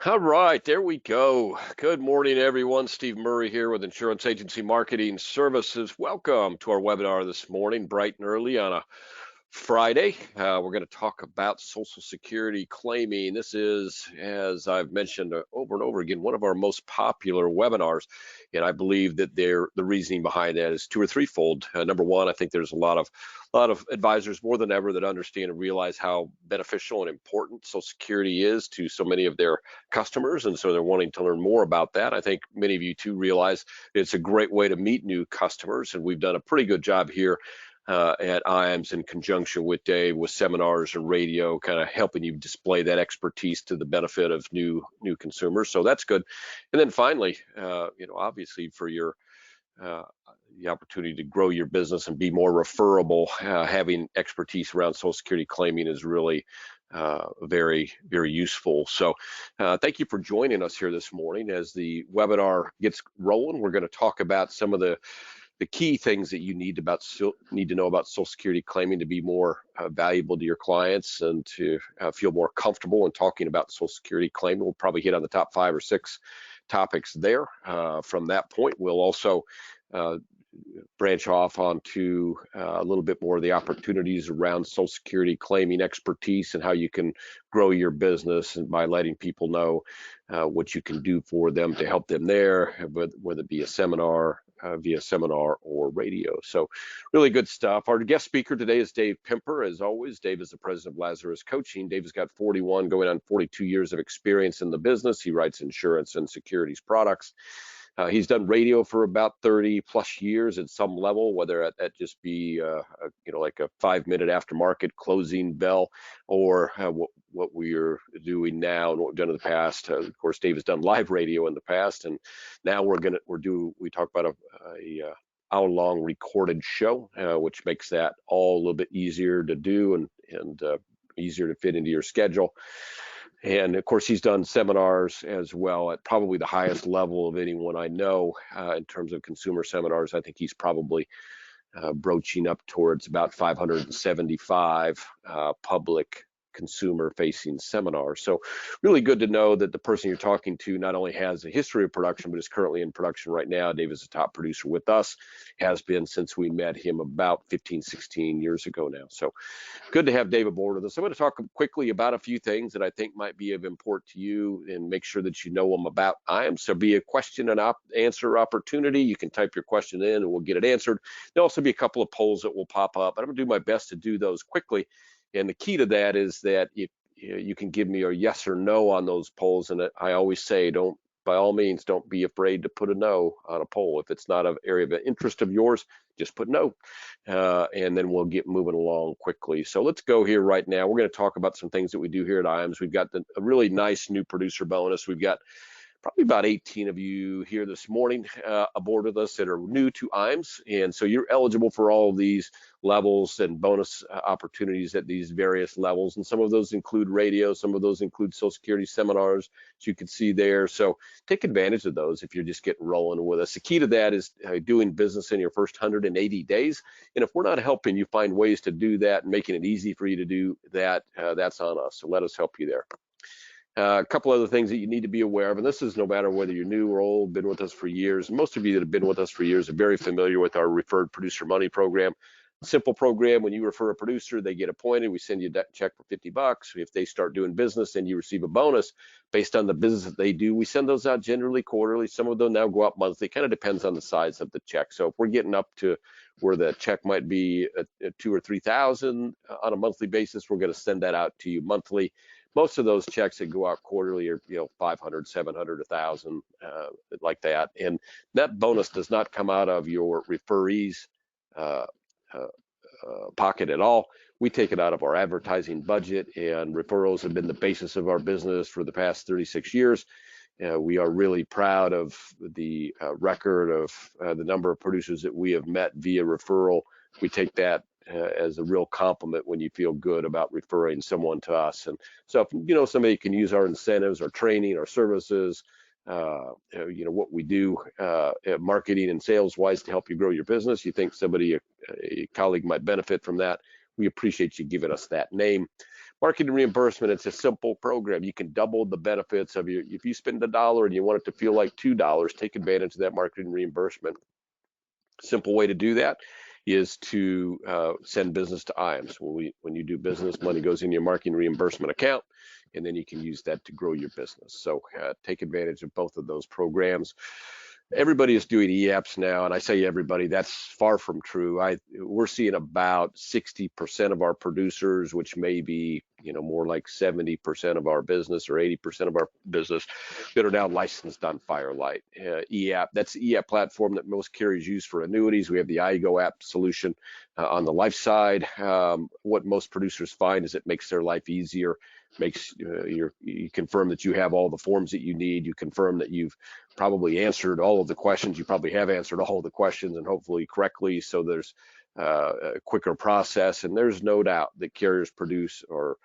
All right, there we go. Good morning, everyone. Steve Murray here with Insurance Agency Marketing Services. Welcome to our webinar this morning, bright and early on a Friday. We're going to talk about Social Security claiming. This is, as I've mentioned over and over again, one of our most popular webinars, and I believe that the reasoning behind that is two or threefold. Number one, I think there's a lot of advisors more than ever that understand and realize how beneficial and important Social Security is to so many of their customers, and so they're wanting to learn more about that. I think many of you too realize it's a great way to meet new customers, and we've done a pretty good job here at IAMS in conjunction with Dave with seminars and radio, kind of helping you display that expertise to the benefit of new consumers. So that's good. And then finally, obviously for your uh, the opportunity to grow your business and be more referable, having expertise around Social Security claiming is really very, very useful. So thank you for joining us here this morning. As the webinar gets rolling, we're going to talk about some of the key things that you need to know about Social Security claiming to be more valuable to your clients and to feel more comfortable in talking about Social Security claiming. We'll probably hit on the top 5 or 6 topics there. From that point, we'll also uh, branch off onto a little bit more of the opportunities around Social Security claiming expertise and how you can grow your business and by letting people know what you can do for them to help them there, whether it be a seminar, via seminar or radio. So really good stuff. Our guest speaker today is Dave Pimper. As always, Dave is the president of Lazarus Coaching. Dave has got 41 going on 42 years of experience in the business. He writes insurance and securities products. He's done radio for about 30 plus years at some level, whether that just be like a 5-minute aftermarket closing bell, or what we are doing now and what we've done in the past. Of course, Dave has done live radio in the past, and now we talk about a hour-long recorded show, which makes that all a little bit easier to do and easier to fit into your schedule. And of course, he's done seminars as well at probably the highest level of anyone I know in terms of consumer seminars. I think he's probably broaching up towards about 575 public consumer facing seminars. So really good to know that the person you're talking to not only has a history of production, but is currently in production right now. Dave is a top producer with us, has been since we met him about 15, 16 years ago now. So good to have Dave aboard with us. I'm going to talk quickly about a few things that I think might be of import to you and make sure that you know them about IAMS. So be a question and answer opportunity. You can type your question in and we'll get it answered. There'll also be a couple of polls that will pop up, and I'm going to do my best to do those quickly. And the key to that is that if you can give me a yes or no on those polls, and I always say, by all means, don't be afraid to put a no on a poll. If it's not an area of interest of yours, just put no, and then we'll get moving along quickly. So let's go here right now. We're going to talk about some things that we do here at IAMS. We've got a really nice new producer bonus. We've got probably about 18 of you here this morning aboard with us that are new to IAMS. And so you're eligible for all of these levels and bonus opportunities at these various levels. And some of those include radio, some of those include Social Security seminars, as you can see there. So take advantage of those if you're just getting rolling with us. The key to that is doing business in your first 180 days. And if we're not helping you find ways to do that and making it easy for you to do that, that's on us. So let us help you there. A couple other things that you need to be aware of, and this is no matter whether you're new or old, been with us for years. Most of you that have been with us for years are very familiar with our Referred Producer Money program. Simple program. When you refer a producer, they get appointed. We send you a check for $50. If they start doing business, then you receive a bonus based on the business that they do. We send those out generally quarterly. Some of them now go out monthly. Kind of depends on the size of the check. So if we're getting up to where the check might be at 2,000 or 3,000 on a monthly basis, we're going to send that out to you monthly. Most of those checks that go out quarterly are 500, 700, 1,000, like that. And that bonus does not come out of your referees pocket at all. We take it out of our advertising budget, and referrals have been the basis of our business for the past 36 years. We are really proud of the record of the number of producers that we have met via referral. We take that as a real compliment when you feel good about referring someone to us. And so if somebody can use our incentives, our training, our services, what we do marketing and sales wise to help you grow your business, you think somebody, a colleague might benefit from that, we appreciate you giving us that name. Marketing reimbursement, it's a simple program. You can double the benefits of your, if you spend $1 and you want it to feel like $2, take advantage of that marketing reimbursement. Simple way to do that is to send business to IAMS. When you do business, money goes in your marketing reimbursement account, and then you can use that to grow your business. So take advantage of both of those programs. Everybody is doing e-apps now, and I say everybody, that's far from true. We're seeing about 60% of our producers, which may be, more like 70% of our business or 80% of our business, that are now licensed on Firelight. E-app, that's the e-app platform that most carriers use for annuities. We have the iGo app solution on the life side. What most producers find is it makes their life easier. Makes you confirm that you have all the forms that you need. You confirm that you've probably answered all of the questions. You probably have answered all of the questions, and hopefully correctly. So there's a quicker process, and there's no doubt that carriers produce or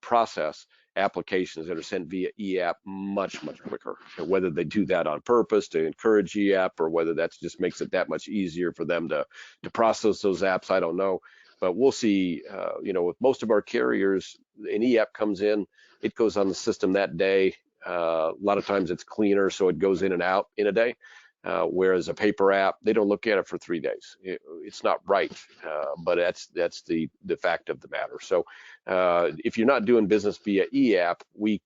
process applications that are sent via e-app much quicker. And whether they do that on purpose to encourage e-app, or whether that just makes it that much easier for them to process those apps, I don't know. But we'll see, with most of our carriers, an e-app comes in, it goes on the system that day. A lot of times it's cleaner, so it goes in and out in a day. Whereas a paper app, they don't look at it for 3 days. It's not right, but that's the fact of the matter. So if you're not doing business via e-app, we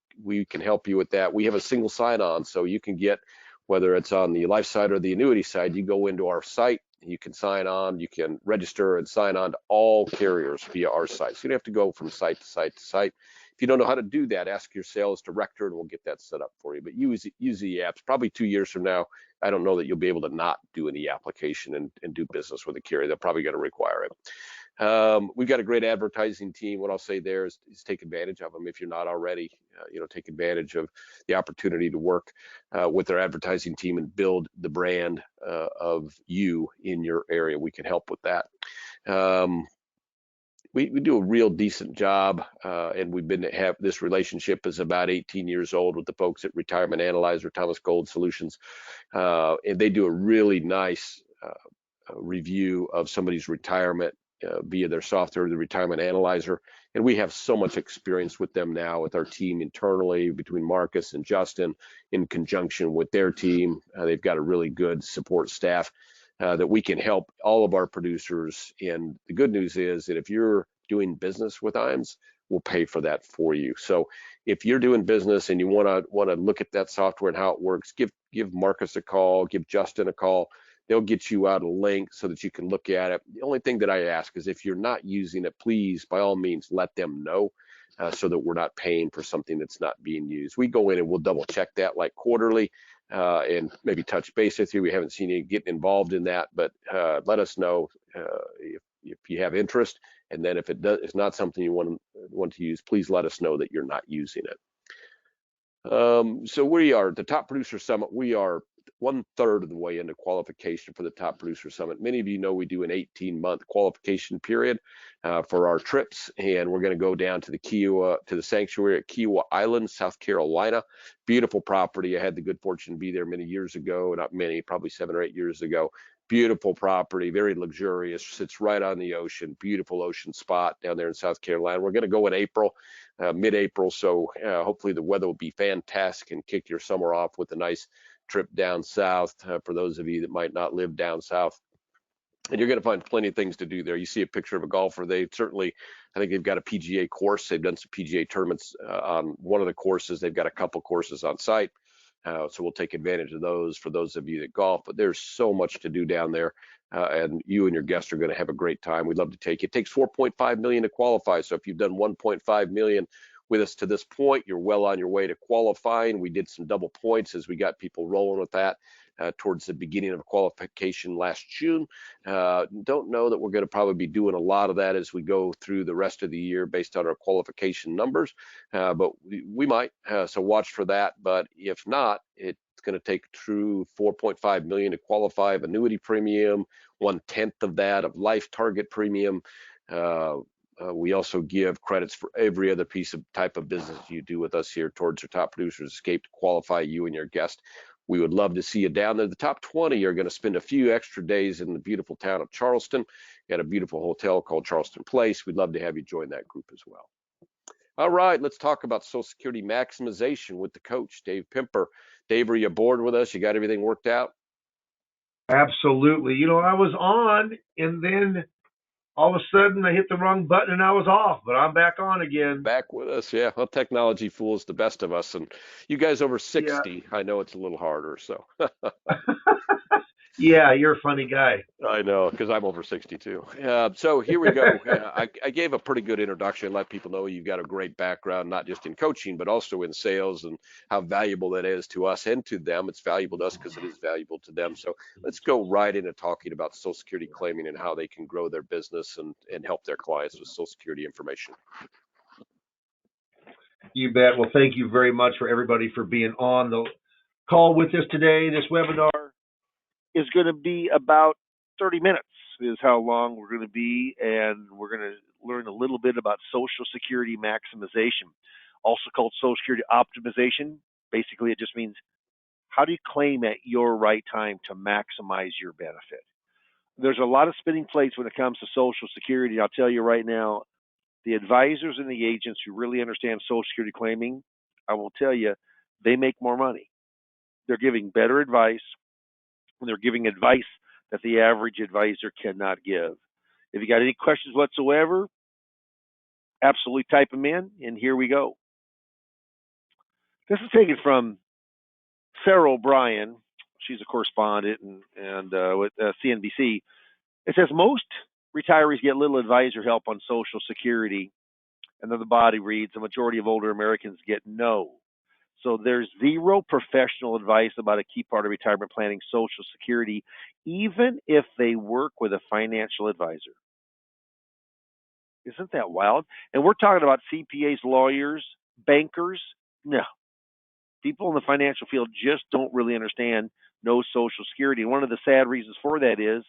can help you with that. We have a single sign-on, so you can get, whether it's on the life side or the annuity side, you go into our site, you can sign on, you can register and sign on to all carriers via our site. So you don't have to go from site to site to site. If you don't know how to do that, ask your sales director and we'll get that set up for you. But use the apps. Probably 2 years from now, I don't know that you'll be able to not do an e-application and do business with a carrier. They're probably going to require it. We've got a great advertising team. What I'll say there is take advantage of them if you're not already. Take advantage of the opportunity to work with our advertising team and build the brand of you in your area. We can help with that. We do a real decent job, and we've been to have this relationship is about 18 years old with the folks at Retirement Analyzer, Thomas Gold Solutions, and they do a really nice review of somebody's retirement via their software, the Retirement Analyzer. And we have so much experience with them now with our team internally between Marcus and Justin in conjunction with their team. They've got a really good support staff that we can help all of our producers. And the good news is that if you're doing business with IAMS, we'll pay for that for you. So if you're doing business and you want to look at that software and how it works, give Marcus a call, give Justin a call. They'll get you out a link so that you can look at it. The only thing that I ask is if you're not using it, please, by all means, let them know so that we're not paying for something that's not being used. We go in and we'll double check that like quarterly and maybe touch base with you. We haven't seen you getting involved in that, but let us know if you have interest. And then if it's not something you want to use, please let us know that you're not using it. So we are the Top Producer Summit. We are 1/3 of the way into qualification for the Top Producer Summit. Many of you know we do an 18-month qualification period for our trips, and we're going to go down to the sanctuary at Kiowa Island, South Carolina. Beautiful property. I had the good fortune to be there many years ago, not many, probably 7 or 8 years ago. Beautiful property, very luxurious, sits right on the ocean, beautiful ocean spot down there in South Carolina. We're going to go in April, mid-April, so hopefully the weather will be fantastic and kick your summer off with a nice trip down south for those of you that might not live down south. And you're going to find plenty of things to do there. You see a picture of a golfer. I think they've got a PGA course. They've done some PGA tournaments on one of the courses. They've got a couple courses on site. So we'll take advantage of those for those of you that golf, but there's so much to do down there. And you and your guests are going to have a great time. We'd love to take you. It takes $4.5 million to qualify. So if you've done $1.5 million with us to this point, you're well on your way to qualifying. We did some double points as we got people rolling with that towards the beginning of qualification last June. Don't know that we're going to probably be doing a lot of that as we go through the rest of the year based on our qualification numbers, but we might, so watch for that. But if not, it's going to take true $4.5 million to qualify of annuity premium, 1/10 of that of life target premium. We also give credits for every other type of business you do with us here towards our Top Producers Escape to qualify you and your guest. We would love to see you down there. The top 20 are going to spend a few extra days in the beautiful town of Charleston. Got a beautiful hotel called Charleston Place. We'd love to have you join that group as well. All right, let's talk about Social Security maximization with the coach, Dave Pimper. Dave, are you aboard with us? You got everything worked out? Absolutely. I was on and then all of a sudden I hit the wrong button and I was off, but I'm back on again. Back with us, yeah. Well, technology fools the best of us, and you guys over Yeah. 60, I know it's a little harder. So Yeah, you're a funny guy. I know because I'm over 62. So here we go. I gave a pretty good introduction, let people know you've got a great background, not just in coaching, but also in sales and how valuable that is to us and to them. It's valuable to us because it is valuable to them. So let's go right into talking about Social Security claiming and how they can grow their business and help their clients with Social Security information. You bet. Well, thank you very much for everybody for being on the call with us today. This webinar is going to be about 30 minutes is how long we're going to be, and we're going to learn a little bit about Social Security maximization, also called Social Security optimization. Basically, it just means how do you claim at your right time to maximize your benefit? There's a lot of spinning plates when it comes to Social Security. I'll tell you right now, the advisors and the agents who really understand Social Security claiming, I will tell you, they make more money. They're giving better advice, and they're giving advice that the average advisor cannot give. If you got any questions whatsoever, absolutely type them in, and here we go. This is taken from Sarah O'Brien. She's a correspondent and with CNBC. It says most retirees get little advisor help on Social Security, and then the body reads the majority of older Americans get no. So there's zero professional advice about a key part of retirement planning, Social Security, even if they work with a financial advisor. Isn't that wild? And we're talking about CPAs, lawyers, bankers. No, people in the financial field just don't really understand no Social Security. And one of the sad reasons for that is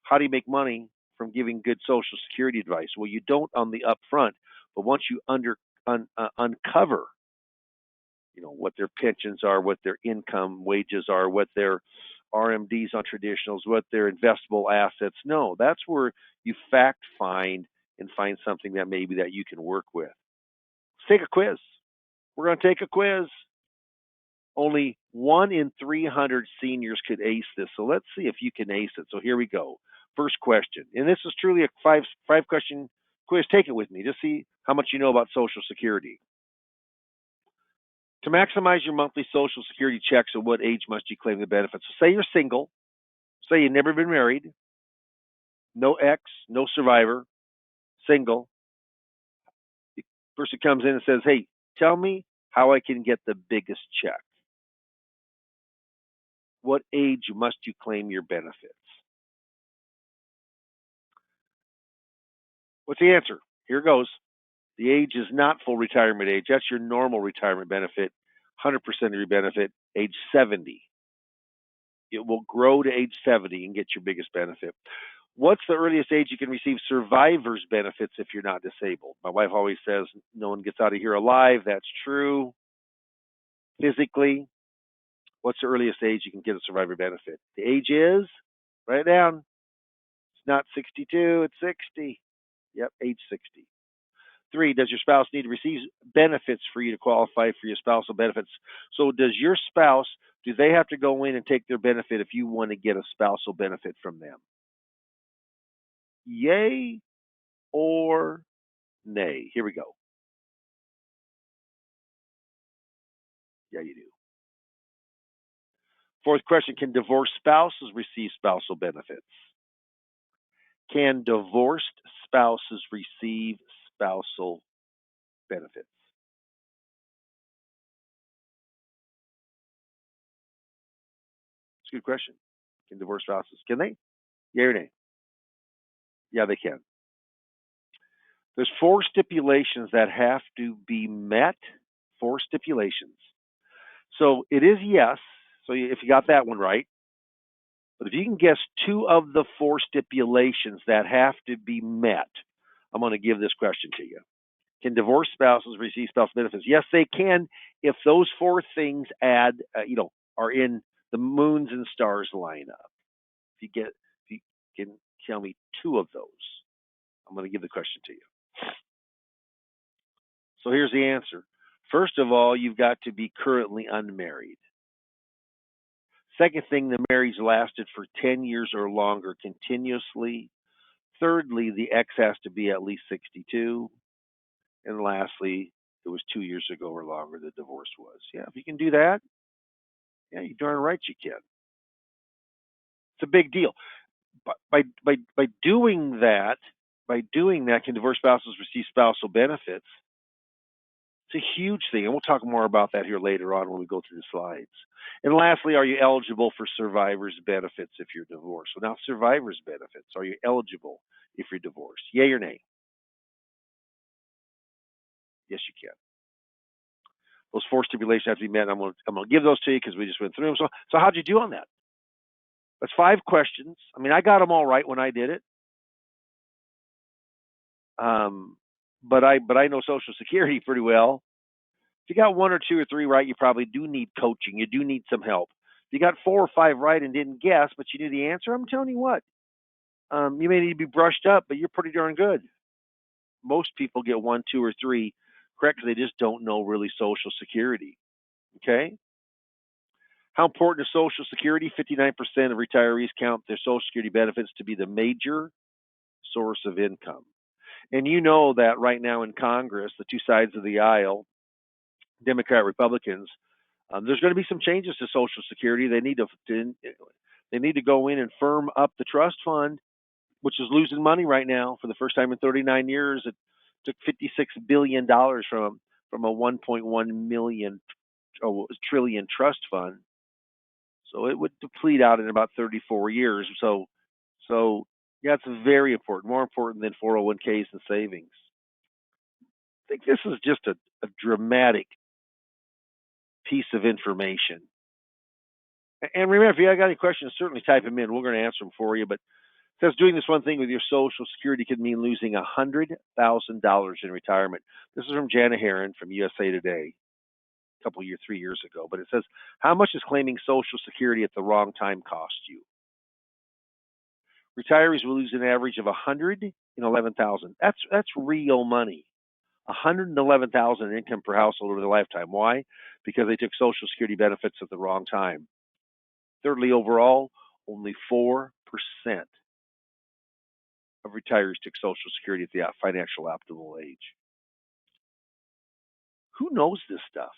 how do you make money from giving good Social Security advice? Well, you don't on the upfront, but once you uncover, what their pensions are, what their income wages are, what their RMDs on traditionals, what their investable assets. No, that's where you fact find and find something that maybe that you can work with. Let's take a quiz. We're going to take a quiz. Only 1 in 300 seniors could ace this. So let's see if you can ace it. So here we go. First question. And this is truly a five question quiz. Take it with me. Just see how much you know about Social Security. To maximize your monthly Social Security checks, at what age must you claim the benefits? So say you're single. Say you've never been married. No ex, no survivor. Single. The person comes in and says, hey, tell me how I can get the biggest check. What age must you claim your benefits? What's the answer? Here goes. The age is not full retirement age. That's your normal retirement benefit, 100% of your benefit, age 70. It will grow to age 70 and get your biggest benefit. What's the earliest age you can receive survivor's benefits if you're not disabled? My wife always says no one gets out of here alive. That's true. Physically, what's the earliest age you can get a survivor benefit? The age is, write it down. It's not 62, it's 60. Yep, age 60. 3, does your spouse need to receive benefits for you to qualify for your spousal benefits? So does your spouse, do they have to go in and take their benefit if you want to get a spousal benefit from them? Yay or nay? Here we go. Yeah, you do. Fourth question, can divorced spouses receive spousal benefits? Can divorced spouses receive spousal benefits? It's a good question. Can divorced spouses, can they? Yeah or nay? Yeah, they can. There's 4 stipulations that have to be met. 4 stipulations. So it is yes. So if you got that one right, but if you can guess 2 of the 4 stipulations that have to be met, I'm going to give this question to you. Can divorced spouses receive spousal benefits? Yes, they can if those 4 things are in the moons and stars lineup. If you can tell me 2 of those, I'm going to give the question to you. So here's the answer. First of all, you've got to be currently unmarried. Second thing, the marriage lasted for 10 years or longer continuously. Thirdly, the ex has to be at least 62. And lastly, it was 2 years ago or longer the divorce was. Yeah, if you can do that, yeah, you're darn right you can. It's a big deal. By doing that, can divorced spouses receive spousal benefits? It's a huge thing, and we'll talk more about that here later on when we go through the slides. And lastly, are you eligible for survivor's benefits if you're divorced? So now survivor's benefits, are you eligible if you're divorced? Yay or nay? Yes, you can. Those four stipulations have to be met. I'm going to give those to you because we just went through them. So how'd you do on that? That's 5 questions. I mean, I got them all right when I did it. But I know Social Security pretty well. If you got 1 or 2 or 3 right, you probably do need coaching. You do need some help. If you got 4 or 5 right and didn't guess, but you knew the answer, I'm telling you what, you may need to be brushed up, but you're pretty darn good. Most people get 1, 2, or 3 correct because they just don't know really Social Security. Okay? How important is Social Security? 59% of retirees count their Social Security benefits to be the major source of income. And you know that right now in Congress, the two sides of the aisle, Democrat, Republicans, there's going to be some changes to Social Security. They need to go in and firm up the trust fund, which is losing money right now for the first time in 39 years. It took $56 billion from a 1.1 trillion trust fund. So it would deplete out in about 34 years. So yeah, it's very important, more important than 401ks and savings. I think this is just a dramatic piece of information. And remember, if you got any questions, certainly type them in. We're going to answer them for you. But it says doing this one thing with your Social Security could mean losing $100,000 in retirement. This is from Jana Heron from USA Today, a couple years, 3 years ago. But it says, how much does claiming Social Security at the wrong time cost you? Retirees will lose an average of $111,000. That's real money. $111,000 in income per household over their lifetime. Why? Because they took Social Security benefits at the wrong time. Thirdly, overall, only 4% of retirees took Social Security at the financial optimal age. Who knows this stuff?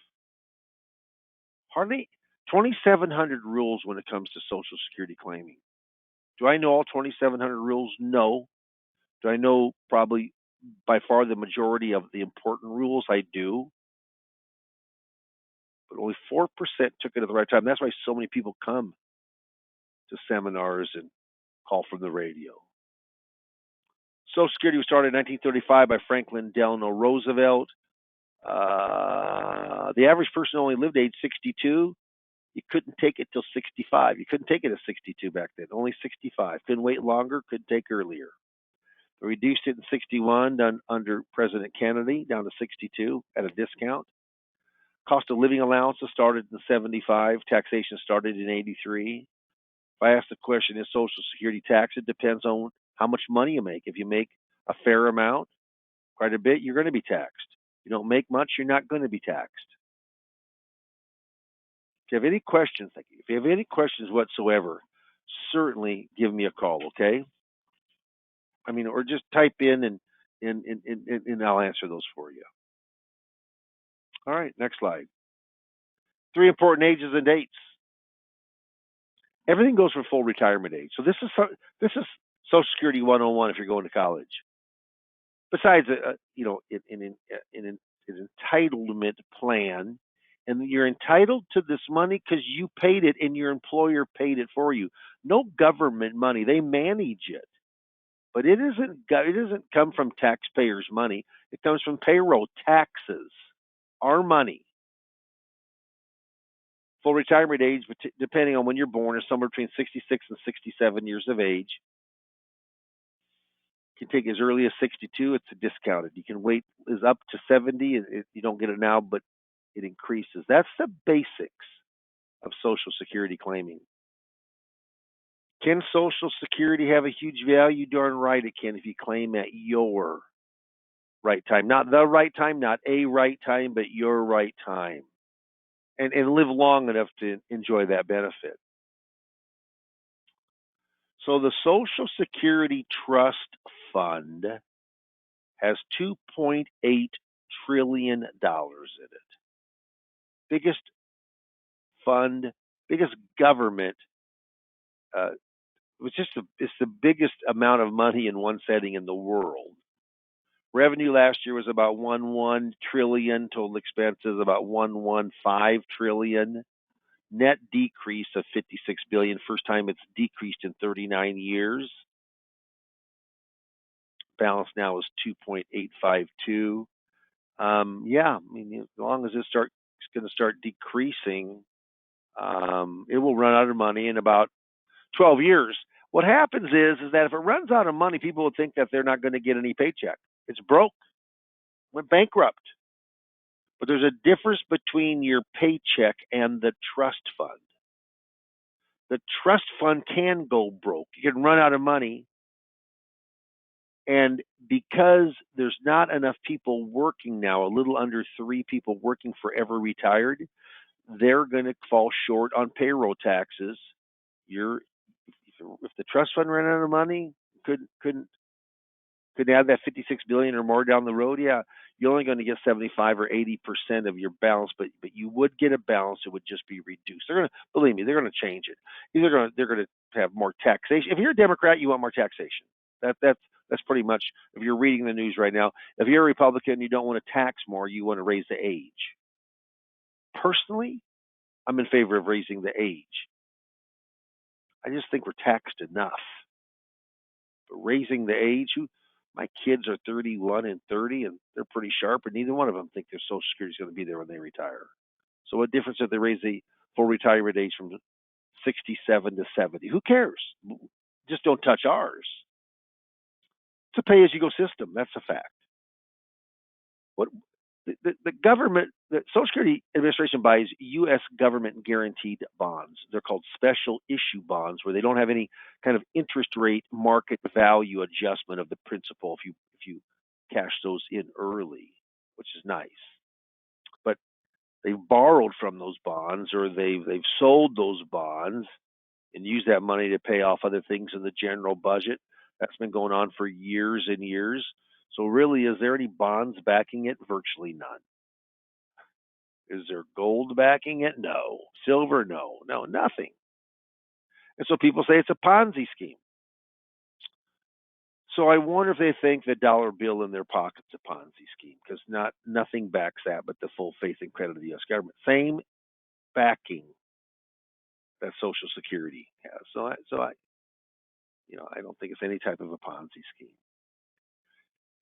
Hardly 2,700 rules when it comes to Social Security claiming. Do I know all 2,700 rules? No. Do I know probably by far the majority of the important rules? I do. But only 4% took it at the right time. That's why so many people come to seminars and call from the radio. Social Security was started in 1935 by Franklin Delano Roosevelt. The average person only lived to age 62. You couldn't take it till 65. You couldn't take it at 62 back then, only 65. Couldn't wait longer, couldn't take earlier. They reduced it in 61 under President Kennedy down to 62 at a discount. Cost of living allowances started in 75. Taxation started in 83. If I ask the question, is Social Security taxed? It depends on how much money you make. If you make a fair amount, quite a bit, you're going to be taxed. If you don't make much, you're not going to be taxed. If you have any questions, if you have any questions whatsoever, certainly give me a call, okay? I mean, or just type in and I'll answer those for you. All right, next slide. 3 important ages and dates. Everything goes for full retirement age. So this is Social Security 101 if you're going to college. Besides, an entitlement plan, and you're entitled to this money because you paid it and your employer paid it for you. No government money; they manage it, but it doesn't come from taxpayers' money. It comes from payroll taxes, our money. Full retirement age, depending on when you're born, is somewhere between 66 and 67 years of age. You can take as early as 62. It's discounted. You can wait is up to 70. You don't get it now, but it increases. That's the basics of Social Security claiming. Can Social Security have a huge value? Darn right it can if you claim at your right time. Not the right time, not a right time, but your right time. And live long enough to enjoy that benefit. So the Social Security Trust Fund has $2.8 trillion in it. Biggest fund, biggest government. It's the biggest amount of money in one setting in the world. Revenue last year was about 1.1 trillion. Total expenses about 1.15 trillion. Net decrease of 56 billion. First time it's decreased in 39 years. Balance now is 2.852. Yeah, I mean, as long as it's going to start decreasing, it will run out of money in about 12 years. What happens is that if it runs out of money, people would think that they're not going to get any paycheck. It's broke, went bankrupt. But there's a difference between your paycheck and the trust fund. The trust fund can go broke. You can run out of money. And because there's not enough people working now, a little under 3 people working forever retired, they're going to fall short on payroll taxes. If the trust fund ran out of money, couldn't add that 56 billion or more down the road, yeah, you're only going to get 75 or 80% of your balance, but you would get a balance. It would just be reduced. They're going to, believe me, they're going to change it. They're going to have more taxation. If you're a Democrat, you want more taxation. That's pretty much, if you're reading the news right now. If you're a Republican, you don't want to tax more, you want to raise the age. Personally, I'm in favor of raising the age. I just think we're taxed enough. But raising the age, my kids are 31 and 30, and they're pretty sharp, and neither one of them think their Social Security is going to be there when they retire. So what difference if they raise the full retirement age from 67 to 70? Who cares? Just don't touch ours. It's a pay-as-you-go system. That's a fact. What the government, the Social Security Administration buys U.S. government guaranteed bonds. They're called special issue bonds, where they don't have any kind of interest rate market value adjustment of the principal if you cash those in early, which is nice. But they've borrowed from those bonds, or they've sold those bonds and used that money to pay off other things in the general budget. That's been going on for years and years. So really, is there any bonds backing it? Virtually none. Is there gold backing it? No. Silver? No. No, nothing. And so people say it's a Ponzi scheme. So I wonder if they think the dollar bill in their pocket's a Ponzi scheme, because nothing backs that but the full faith and credit of the U.S. government. Same backing that Social Security has. So I don't think it's any type of a Ponzi scheme.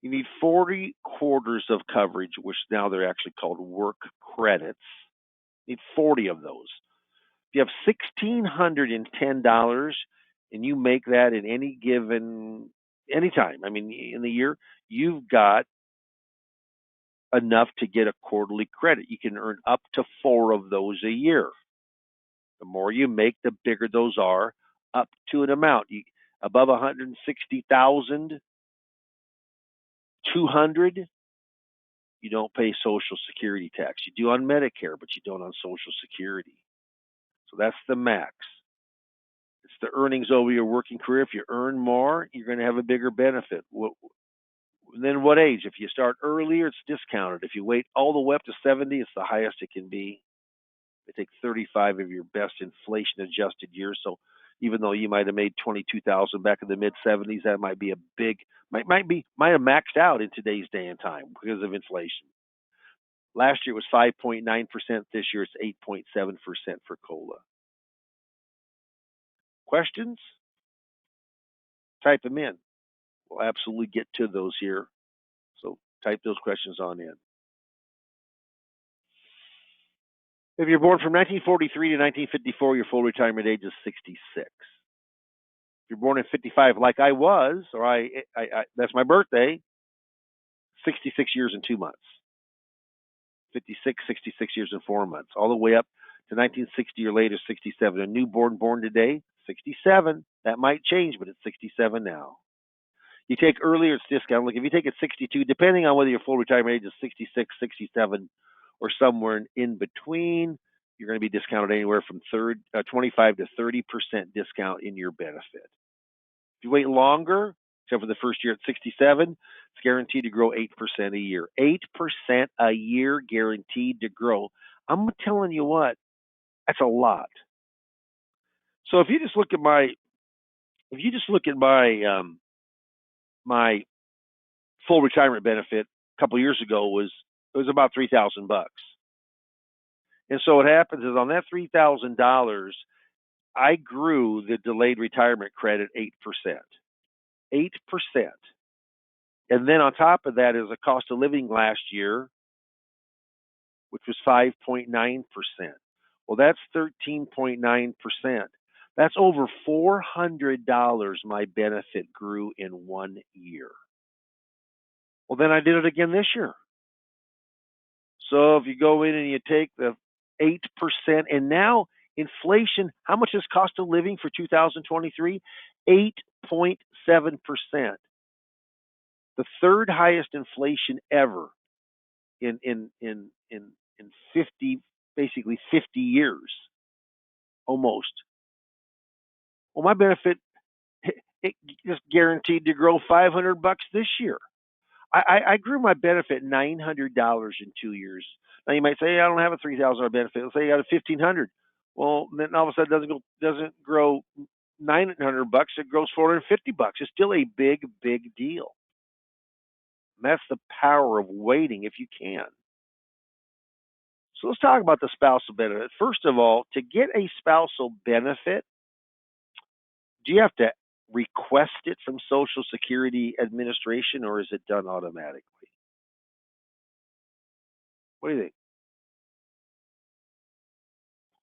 You need 40 quarters of coverage, which now they're actually called work credits. You need 40 of those. If you have $1,610 and you make that in anytime, I mean, in the year, you've got enough to get a quarterly credit. You can earn up to 4 of those a year. The more you make, the bigger those are, up to an amount. Above 160,000, 200, you don't pay Social Security tax. You do on Medicare, but you don't on Social Security. So that's the max. It's the earnings over your working career. If you earn more, you're going to have a bigger benefit. Then what age? If you start earlier, it's discounted. If you wait all the way up to 70, it's the highest it can be. They take 35 of your best inflation-adjusted years. So even though you might have made 22,000 back in the mid 70s, that might be a big, might have maxed out in today's day and time because of inflation. Last year it was 5.9%. This year it's 8.7% for COLA. Questions? Type them in. We'll absolutely get to those here. So type those questions on in. If you're born from 1943 to 1954, your full retirement age is 66. If you're born in 55, like I was, or I that's my birthday, 66 years and 2 months. 66 years and 4 months, all the way up to 1960 or later, 67. A newborn born today, 67. That might change, but it's 67 now. You take earlier, it's discounted. Like if you take it 62, depending on whether your full retirement age is 66, 67, or somewhere in between, you're going to be discounted anywhere from 25 to 30% discount in your benefit. If you wait longer, except for the first year at 67, it's guaranteed to grow 8% a year. 8% a year guaranteed to grow. I'm telling you what, that's a lot. So if you just look at my full retirement benefit a couple of years ago was about $3,000. And so what happens is on that $3,000, I grew the delayed retirement credit 8%. 8%. And then on top of that is a cost of living last year, which was 5.9%. Well, that's 13.9%. That's over $400 my benefit grew in 1 year. Well, then I did it again this year. So if you go in and you take the 8%, and now inflation, how much is cost of living for 2023? 8.7%. The third highest inflation ever in 50, basically 50 years, almost. Well, my benefit, it just guaranteed to grow $500 this year. I grew my benefit $900 in 2 years. Now you might say, I don't have a $3,000 benefit. Let's say you got a $1,500. Well, then all of a sudden it doesn't grow $900. It grows $450. It's still a big deal. And that's the power of waiting if you can. So let's talk about the spousal benefit. First of all, to get a spousal benefit, do you have to request it from Social Security Administration, or is it done automatically? What do you think?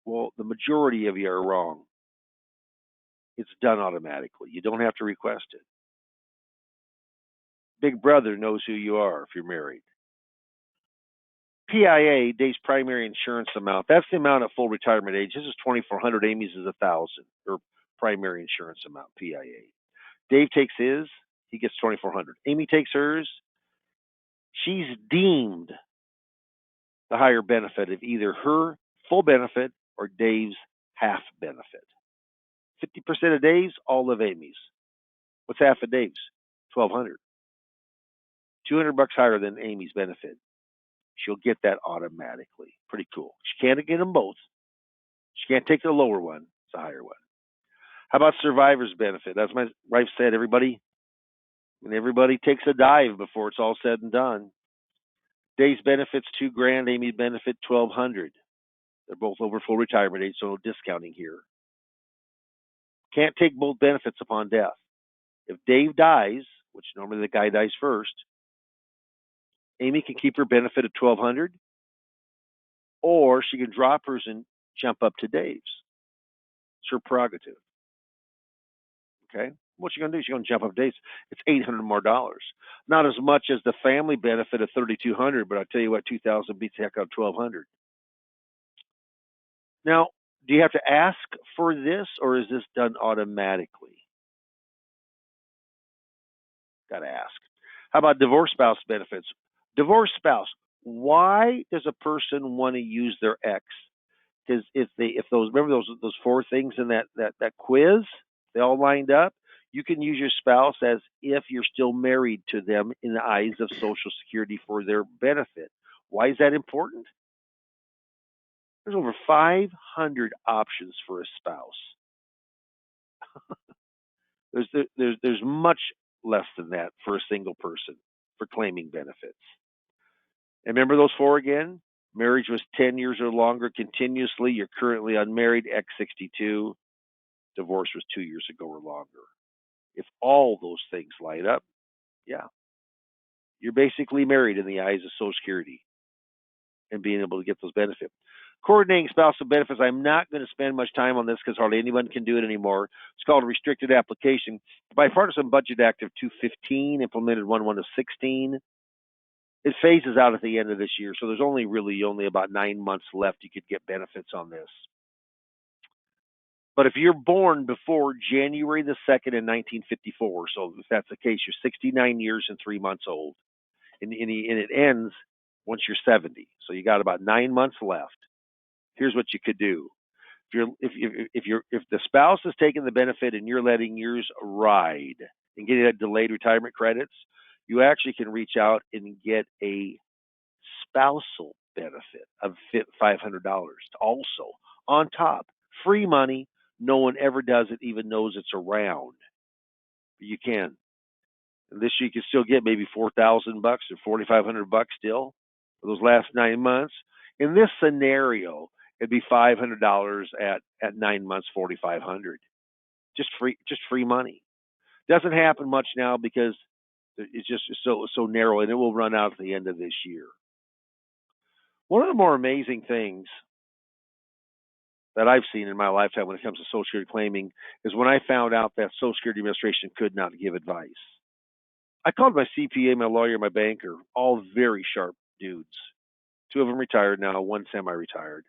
Well, the majority of you are wrong. It's done automatically. You don't have to request it. Big Brother knows who you are if you're married. PIA, Dave's primary insurance amount, that's the amount at full retirement age. This is $2,400. Amy's is $1,000, or primary insurance amount, PIA. Dave takes his, he gets $2,400. Amy takes hers, she's deemed the higher benefit of either her full benefit or Dave's half benefit. 50% of Dave's, all of Amy's. What's half of Dave's? $1,200. $200 higher than Amy's benefit. She'll get that automatically. Pretty cool. She can't get them both. She can't take the lower one. It's a higher one. How about survivor's benefit? As my wife said, everybody takes a dive before it's all said and done. Dave's benefit's $2,000. Amy's benefit $1,200. They're both over full retirement age, so no discounting here. Can't take both benefits upon death. If Dave dies, which normally the guy dies first, Amy can keep her benefit at $1,200, or she can drop hers and jump up to Dave's. It's her prerogative. Okay? What's she going to do? She's going to jump up to Dave's. It's $800 more. Not as much as the family benefit of $3,200, but I'll tell you what, $2,000 beats the heck out of $1,200. Now, do you have to ask for this, or is this done automatically? Got to ask. How about divorce spouse benefits? Divorce spouse. Why does a person want to use their ex? Because remember those four things in that quiz, they all lined up. You can use your spouse as if you're still married to them in the eyes of Social Security for their benefit. Why is that important? There's over 500 options for a spouse. There's much less than that for a single person for claiming benefits. And remember those four again? Marriage was 10 years or longer continuously. You're currently unmarried, X62. Divorce was 2 years ago or longer. If all those things light up, yeah, you're basically married in the eyes of Social Security and being able to get those benefits. Coordinating spousal benefits, I'm not going to spend much time on this because hardly anyone can do it anymore. It's called a restricted application. The Bipartisan Budget Act of 2015 implemented 1/1/16. It phases out at the end of this year, so there's only about 9 months left you could get benefits on this. But if you're born before January the 2nd in 1954, so if that's the case, you're 69 years and 3 months old, and it ends once you're 70. So you got about 9 months left. Here's what you could do. If the spouse is taking the benefit and you're letting yours ride and getting that delayed retirement credits, you actually can reach out and get a spousal benefit of $500 also on top. Free money. No one ever does it, even knows it's around. You can. And this you can still get maybe $4,000 or $4,500 still for those last 9 months. In this scenario, it'd be $500 at 9 months, $4,500. Just free money. Doesn't happen much now because it's just so narrow, and it will run out at the end of this year. One of the more amazing things that I've seen in my lifetime when it comes to Social Security claiming is when I found out that Social Security Administration could not give advice. I called my CPA, my lawyer, my banker, all very sharp dudes. 2 of them retired now, 1 semi-retired.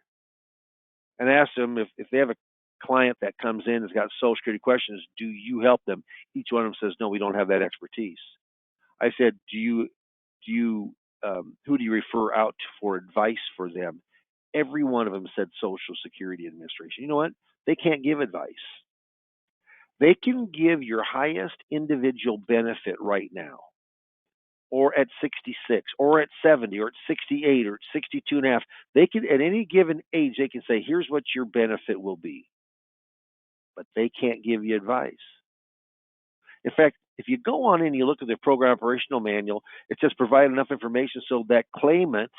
And asked them if they have a client that comes in has got Social Security questions, do you help them? Each one of them says, no, we don't have that expertise. I said, who do you refer out for advice for them? Every one of them said Social Security Administration. You know what? They can't give advice. They can give your highest individual benefit right now, or at 66, or at 70, or at 68, or at 62 and a half. They can, at any given age, they can say, here's what your benefit will be. But they can't give you advice. In fact, if you go on and you look at the program operational manual, it says provide enough information so that claimants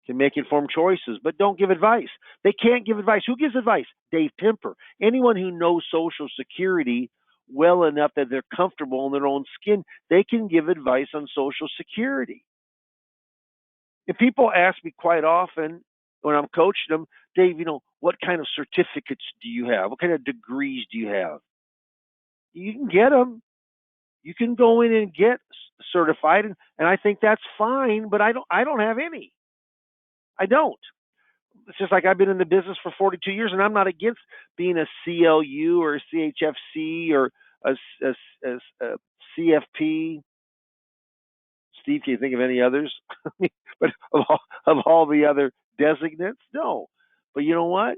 can make informed choices, but don't give advice. They can't give advice. Who gives advice? Dave Pimper. Anyone who knows Social Security well enough that they're comfortable in their own skin, they can give advice on Social Security. And people ask me quite often when I'm coaching them, Dave, what kind of certificates do you have? What kind of degrees do you have? You can get them. You can go in and get certified, and I think that's fine, but I don't have any. I don't. It's just like I've been in the business for 42 years, and I'm not against being a CLU or a CHFC or a CFP. Steve, can you think of any others? But of all the other designates, no. But you know what?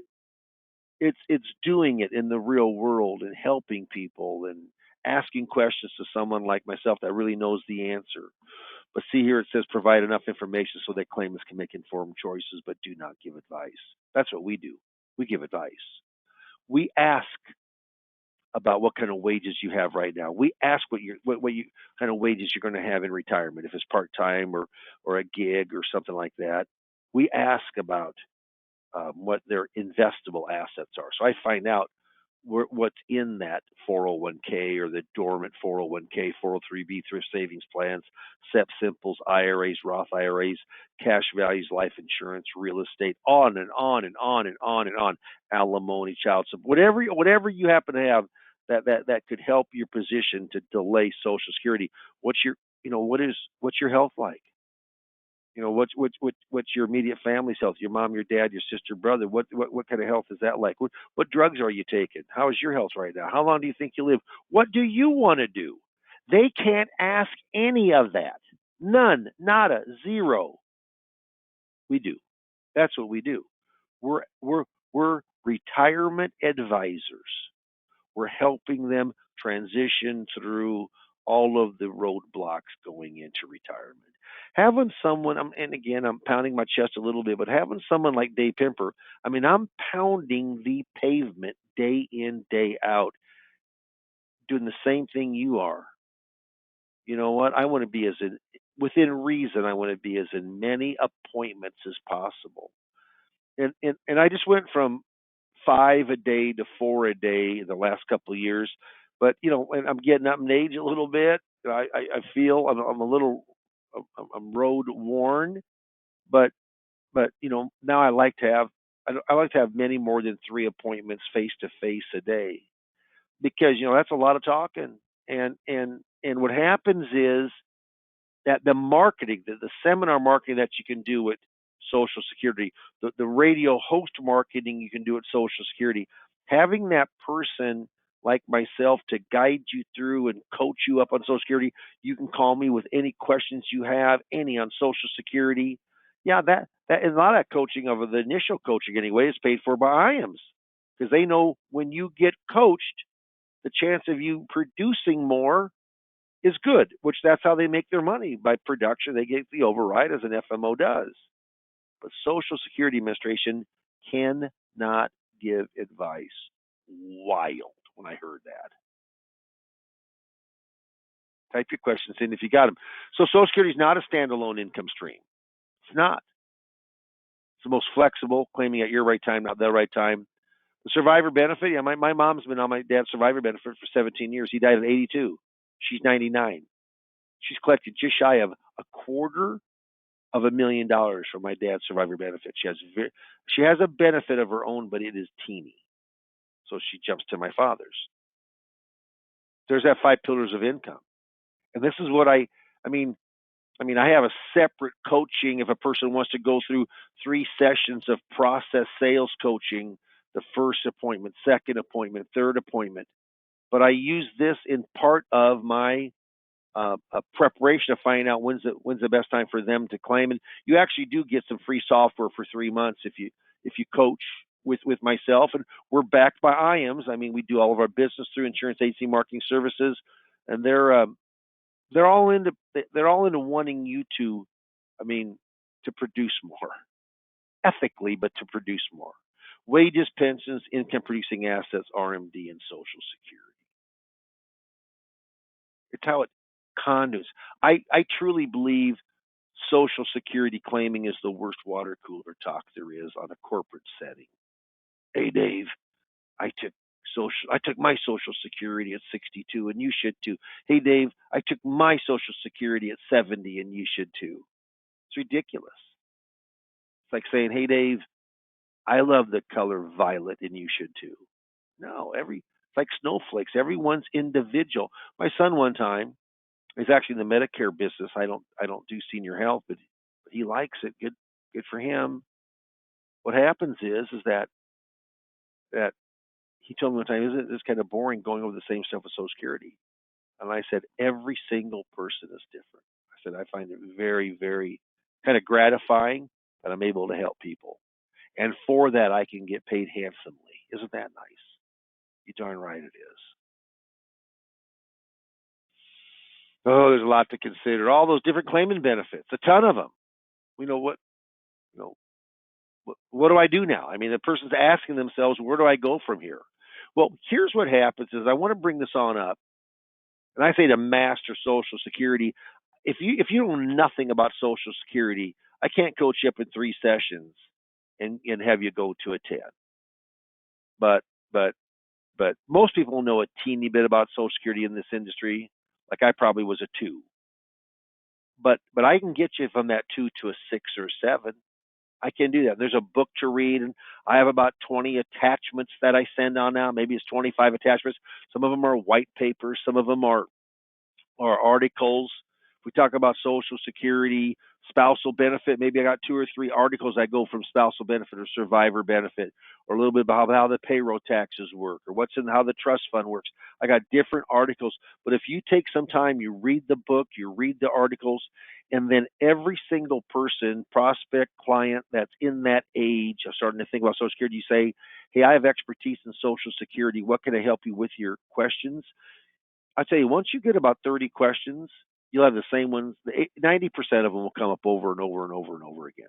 It's doing it in the real world and helping people and asking questions to someone like myself that really knows the answer. But see here, it says provide enough information so that claimants can make informed choices, but do not give advice. That's what we do. We give advice. We ask about what kind of wages you have right now. We ask what kind of wages you're going to have in retirement, if it's part time or a gig or something like that. We ask about what their investable assets are. So I find out what's in that 401k or the dormant 401k, 403b thrift savings plans, SEP Simples, IRAs, Roth IRAs, cash values, life insurance, real estate, on and on and on and on and on, alimony, child support, whatever you happen to have that could help your position to delay Social Security. What's your health like? What's your immediate family's health? Your mom, your dad, your sister, brother. What kind of health is that like? What drugs are you taking? How is your health right now? How long do you think you live? What do you want to do? They can't ask any of that. None, nada, zero. We do. That's what we do. We're retirement advisors. We're helping them transition through all of the roadblocks going into retirement. Having someone, and again, I'm pounding my chest a little bit, but having someone like Dave Pimper, I'm pounding the pavement day in, day out, doing the same thing you are. You know what? I want to be within reason, I want to be as in many appointments as possible. And I just went from 5 a day to 4 a day in the last couple of years. But and I'm getting up in age a little bit. I feel I'm a little I'm road worn, but now I like to have many more than 3 appointments face to face a day, because that's a lot of talking. And what happens is that the marketing, the seminar marketing that you can do with Social Security, the radio host marketing you can do at Social Security, having that person like myself to guide you through and coach you up on Social Security. You can call me with any questions you have, any on Social Security. Yeah, that is a lot of that coaching of the initial coaching anyway is paid for by IAMS because they know when you get coached, the chance of you producing more is good, which that's how they make their money by production. They get the override as an FMO does. But Social Security Administration cannot give advice. Wild when I heard that. Type your questions in if you got them. So Social Security is not a standalone income stream. It's not. It's the most flexible, claiming at your right time, not the right time. The survivor benefit, yeah, my mom's been on my dad's survivor benefit for 17 years. He died at 82. She's 99. She's collected just shy of $250,000 from my dad's survivor benefit. She has a benefit of her own, but it is teeny. So she jumps to my father's. There's that 5 pillars of income. And this is what I mean, I have a separate coaching if a person wants to go through 3 sessions of process sales coaching, the first appointment, second appointment, third appointment. But I use this in part of my preparation of finding out when's the best time for them to claim. And you actually do get some free software for 3 months if you coach with myself. And we're backed by IAMS. I mean, we do all of our business through Insurance Agency Marketing Services, and they're all into wanting you to, to produce more ethically, but to produce more. Wages, pensions, income producing assets, RMD, and Social Security. It's how it conduits. I truly believe Social Security claiming is the worst water cooler talk there is on a corporate setting. Hey, Dave, I took my Social Security at 62, and you should too. Hey, Dave, I took my Social Security at 70, and you should too. It's ridiculous. It's like saying, hey, Dave, I love the color violet, and you should too. No, it's like snowflakes. Everyone's individual. My son one time, he's actually in the Medicare business. I don't do senior health, but he likes it. Good for him. What happens is that he told me one time, isn't it kind of boring going over the same stuff with Social Security? And I said, every single person is different. I said, I find it very, very kind of gratifying that I'm able to help people. And for that, I can get paid handsomely. Isn't that nice? You darn right it is. Oh, there's a lot to consider. All those different claiming benefits, a ton of them. What do I do now? I mean, the person's asking themselves, where do I go from here? Well, here's what happens is I want to bring this on up. And I say to master Social Security, if you know nothing about Social Security, I can't coach you up in 3 sessions and have you go to a 10. But most people know a teeny bit about Social Security in this industry. Like I probably was a 2. But I can get you from that 2 to a 6 or 7. I can do that. There's a book to read, and I have about 20 attachments that I send on now. Maybe it's 25 attachments. Some of them are white papers. Some of them are articles. If we talk about Social Security, spousal benefit, maybe I got 2 or 3 articles that go from spousal benefit or survivor benefit, or a little bit about how the payroll taxes work, or how the trust fund works. I got different articles. But if you take some time, you read the book, you read the articles, and then every single person, prospect, client that's in that age of starting to think about Social Security, you say, hey, I have expertise in Social Security. What can I help you with your questions? I tell you, once you get about 30 questions, you'll have the same ones. 90% of them will come up over and over and over and over again.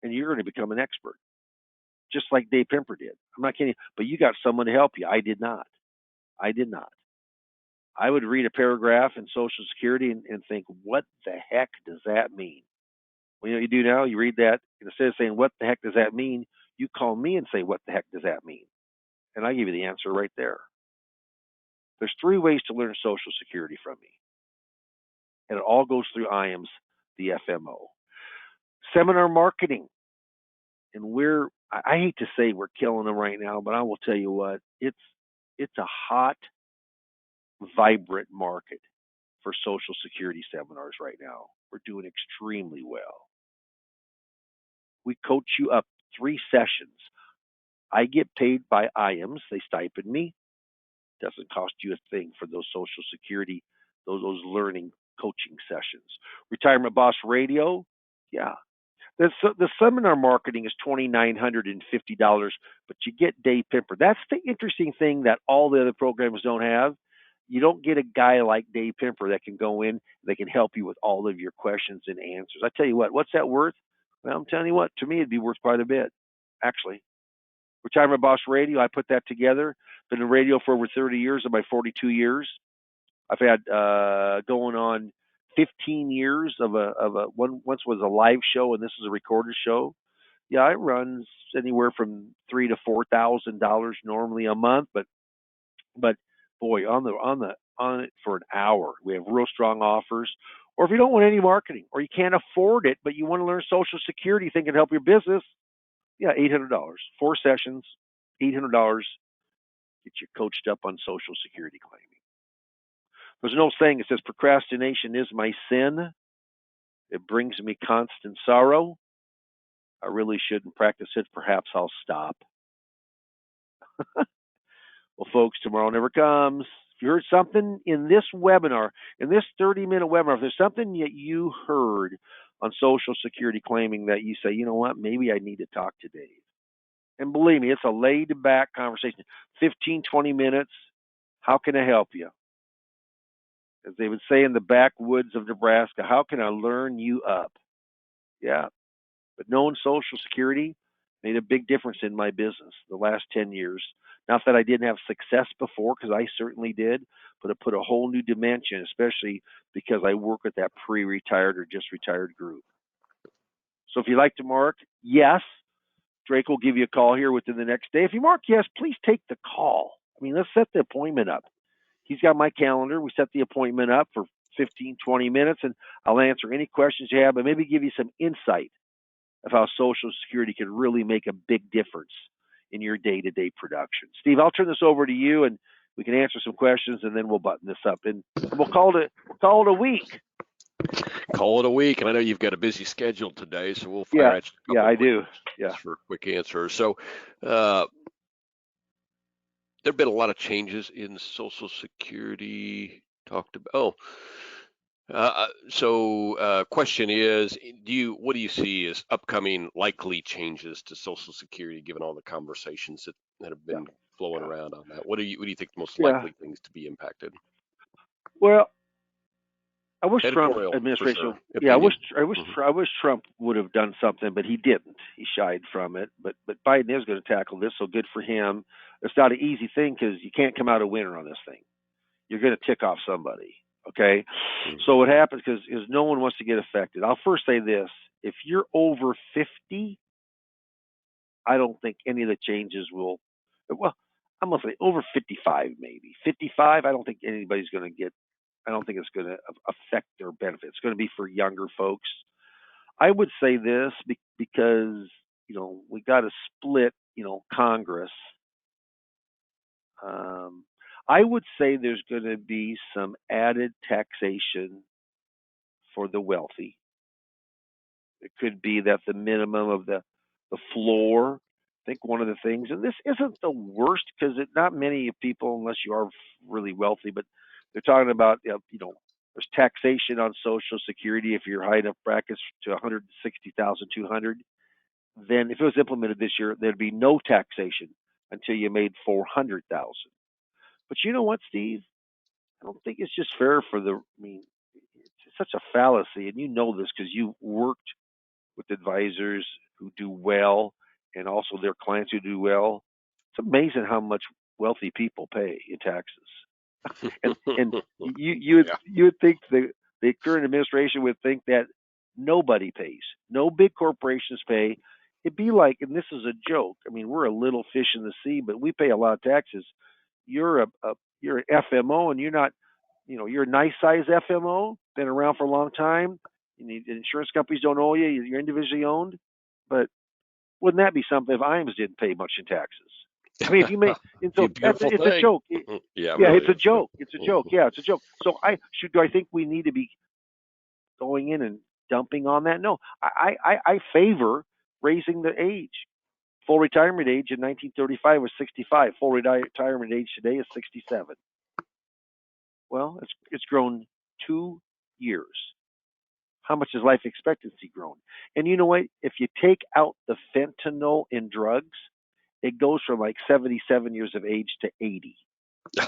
And you're going to become an expert, just like Dave Pemper did. I'm not kidding. But you got someone to help you. I did not. I would read a paragraph in Social Security and think, what the heck does that mean? Well, you know what you do now? You read that, and instead of saying, what the heck does that mean? You call me and say, what the heck does that mean? And I give you the answer right there. There's 3 ways to learn Social Security from me. And it all goes through IAMS, the FMO. Seminar marketing. And I hate to say we're killing them right now, but I will tell you what, it's a hot, vibrant market for Social Security seminars right now. We're doing extremely well. We coach you up 3 sessions I get paid by IAMS. They stipend me. Doesn't cost you a thing for those Social Security, those learning coaching sessions. Retirement Boss Radio, yeah. The seminar marketing is $2,950, but you get Dave Pimper. That's the interesting thing that all the other programs don't have. You don't get a guy like Dave Pimper that can go in, that can help you with all of your questions and answers. I tell you what, what's that worth? Well, I'm telling you what, to me it'd be worth quite a bit, actually. Retirement Boss Radio, I put that together. Been in radio for over 30 years of my 42 years. I've had going on 15 years of once was a live show and this is a recorded show. Yeah, it runs anywhere from $3,000 to $4,000 normally a month, but boy, on it for an hour, we have real strong offers. Or if you don't want any marketing, or you can't afford it, but you want to learn Social Security, think it help your business, yeah, $800, 4 sessions, $800, get you coached up on Social Security claiming. There's an old saying, it says, procrastination is my sin. It brings me constant sorrow. I really shouldn't practice it. Perhaps I'll stop. Well, folks, tomorrow never comes. If you heard something in this webinar, in this 30-minute webinar, if there's something that you heard on Social Security claiming that you say, you know what, maybe I need to talk to Dave. And believe me, it's a laid-back conversation. 15, 20 minutes. How can I help you? As they would say in the backwoods of Nebraska, how can I learn you up? Yeah. But knowing Social Security made a big difference in my business the last 10 years. Not that I didn't have success before, because I certainly did, but it put a whole new dimension, especially because I work with that pre-retired or just retired group. So if you'd like to mark yes, Drake will give you a call here within the next day. If you mark yes, please take the call. I mean, let's set the appointment up. He's got my calendar. We set the appointment up for 15, 20 minutes, and I'll answer any questions you have, but maybe give you some insight of how Social Security can really make a big difference in your day-to-day production. Steve, I'll turn this over to you, and we can answer some questions, and then we'll button this up, and we'll call it a week. Call it a week, and I know you've got a busy schedule today, so we'll fire at you. I do. Yeah, for a quick answer. So, there have been a lot of changes in Social Security. Talked about. Question is, what do you see as upcoming likely changes to Social Security, given all the conversations that have been flowing around on that? What do you think the most likely things to be impacted? Well, I wish Trump administration. Sure. I wish Trump would have done something, but he didn't. He shied from it. But Biden is going to tackle this, so good for him. It's not an easy thing because you can't come out a winner on this thing. You're going to tick off somebody. Okay, so what happens is no one wants to get affected. I'll first say this: if you're over 50, I don't think any of the changes will. Well, I'm gonna say over 55, maybe 55. I don't think anybody's going to get. I don't think it's going to affect their benefits. It's going to be for younger folks. I would say this because we got to split Congress. I would say there's going to be some added taxation for the wealthy. It could be that the minimum of the floor. I think one of the things, and this isn't the worst because not many people, unless you are really wealthy, but they're talking about there's taxation on Social Security if you're high enough brackets to 160,200. Then if it was implemented this year, there'd be no taxation until you made 400,000. But you know what, Steve? I don't think it's just fair it's such a fallacy, and you know this because you worked with advisors who do well and also their clients who do well. It's amazing how much wealthy people pay in taxes. and you would think the current administration would think that nobody pays. No big corporations pay. It'd be like, and this is a joke. I mean, we're a little fish in the sea, but we pay a lot of taxes. You're an FMO, and you're not. You're a nice size FMO, been around for a long time. Insurance companies don't owe you. You're individually owned. But wouldn't that be something if IAMS didn't pay much in taxes? I mean, if you make it's a joke. It's a joke. It's a joke. Yeah, it's a joke. So do I think we need to be going in and dumping on that? No, I favor raising the age. Full retirement age in 1935 was 65. Full retirement age today is 67. Well, it's grown 2 years. How much has life expectancy grown? And you know what? If you take out the fentanyl in drugs, it goes from like 77 years of age to 80.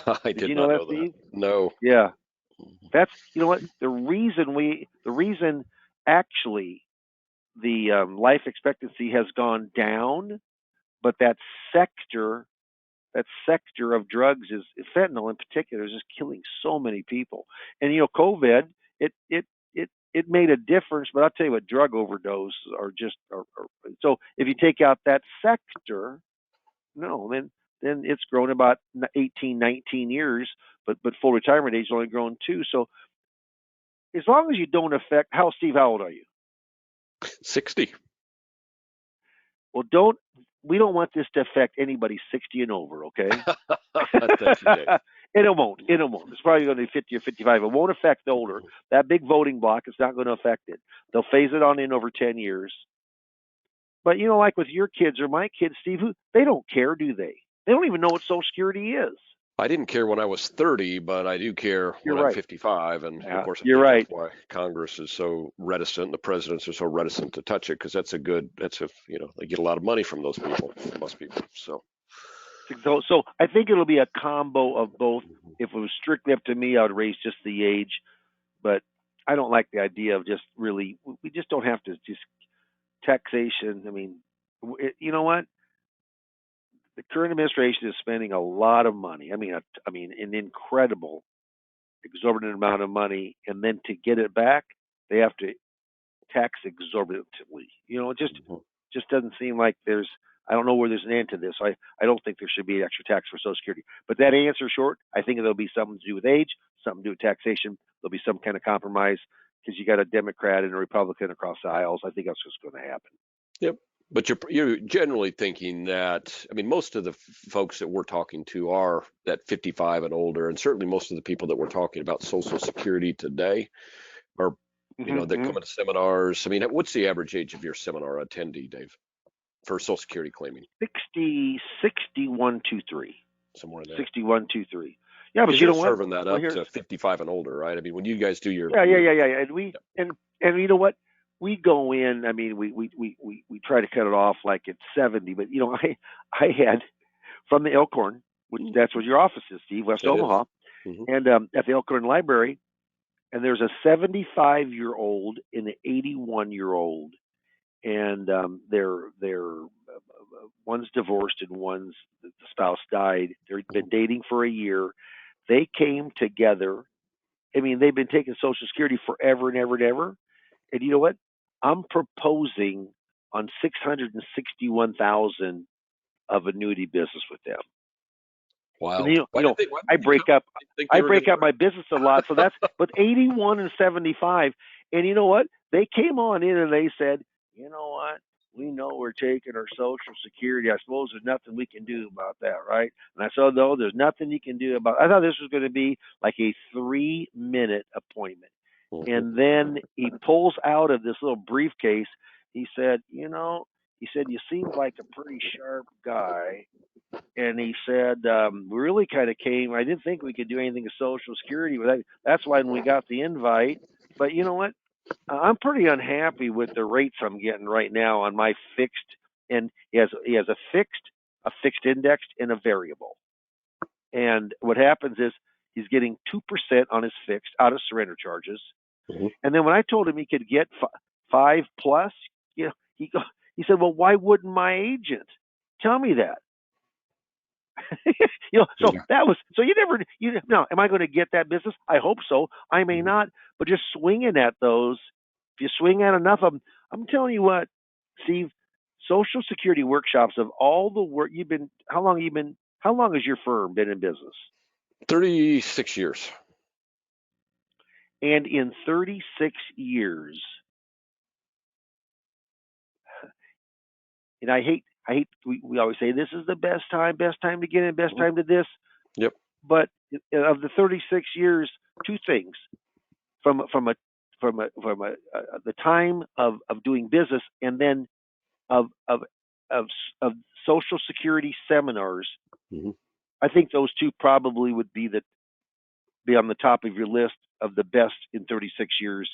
I Did did you know not that, know that. Steve? No. Yeah. That's, you know what? The reason actually the life expectancy has gone down, but that sector of drugs is fentanyl in particular is just killing so many people. And you know, COVID, it made a difference. But I'll tell you what, drug overdose so if you take out that sector, no, then it's grown about 18, 19 years, but full retirement age has only grown 2. So as long as you don't affect, how old are you? 60. Well, we don't want this to affect anybody 60 and over, okay? Thank you, Dave. And it won't. It's probably going to be 50 or 55. It won't affect the older. That big voting block is not going to affect it. They'll phase it on in over 10 years. But you know, like with your kids or my kids, Steve, they don't care, do they? They don't even know what Social Security is. I didn't care when I was 30, but I do care You're when I'm right. 55. And of course, I You're think right. that's why Congress is so reticent, the presidents are so reticent to touch it, because they get a lot of money from those people, most people. So I think it'll be a combo of both. If it was strictly up to me, I would raise just the age, but I don't like the idea of just really. We just don't have to just taxation. I mean, you know what? The current administration is spending a lot of money. I mean, an incredible, exorbitant amount of money, and then to get it back, they have to tax exorbitantly. You know, it just doesn't seem like there's. I don't know where there's an end to this. I don't think there should be an extra tax for Social Security. But that answer short, I think there'll be something to do with age, something to do with taxation. There'll be some kind of compromise because you got a Democrat and a Republican across the aisles. I think that's what's going to happen. yep. But you're generally thinking that, I mean, most of the folks that we're talking to are that 55 and older, and certainly most of the people that we're talking about Social Security today are, that come into seminars. I mean, what's the average age of your seminar attendee, Dave, for Social Security claiming? 6123. Somewhere in there. 6123. Yeah, but Because you you're know what? serving that up to 55 and older, right? I mean, when you guys do your Yeah. And you know what? We go in. I mean, we try to cut it off like it's 70. But you know, I had from the Elkhorn, which that's where your office is, Steve, West Omaha, and at the Elkhorn Library, and there's a 75-year-old and an 81-year-old, and they're one's divorced and the spouse died. They've been dating for a year. They came together. I mean, they've been taking Social Security forever and ever and ever. And you know what? I'm proposing on 661,000 of annuity business with them. Wow. And I break up my business a lot. So that's but 81 and 75. And you know what? They came on in and they said, you know what? We know we're taking our Social Security. I suppose there's nothing we can do about that, right? And I said, no, there's nothing you can do about it. I thought this was going to be like a 3-minute appointment. And then he pulls out of this little briefcase. He said, you seem like a pretty sharp guy. And he said, we really kind of came. I didn't think we could do anything with Social Security. That's why when we got the invite. But you know what? I'm pretty unhappy with the rates I'm getting right now on my fixed. And he has a fixed indexed, and a variable. And what happens is he's getting 2% on his fixed out of surrender charges. And then when I told him he could get 5 plus, he said, well, why wouldn't my agent tell me that? Now, am I going to get that business? I hope so. I may not, but just swinging at those, if you swing at enough of them, I'm telling you what, Steve, Social Security workshops of all the work how long has your firm been in business? 36 years. And in 36 years, and I hate, we always say this is the best time to get in, best time to this. Yep. But of the 36 years, 2 things from the time of doing business, and then of of Social Security seminars, Hmm. I think those two probably would be on the top of your list of the best in 36 years,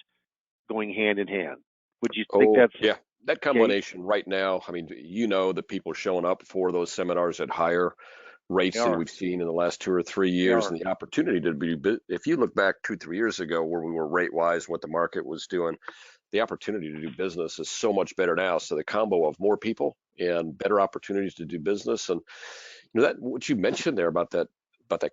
going hand in hand. Would you think Oh, that's yeah. That the case? combination right now, I mean, that people are showing up for those seminars at higher They rates than are. we've seen in the last 2 or 3 years, They and the opportunity to if you look back 2, 3 years ago where we were rate wise, what the market was doing, the opportunity to do business is so much better now. So the combo of more people and better opportunities to do business, and that what you mentioned there about that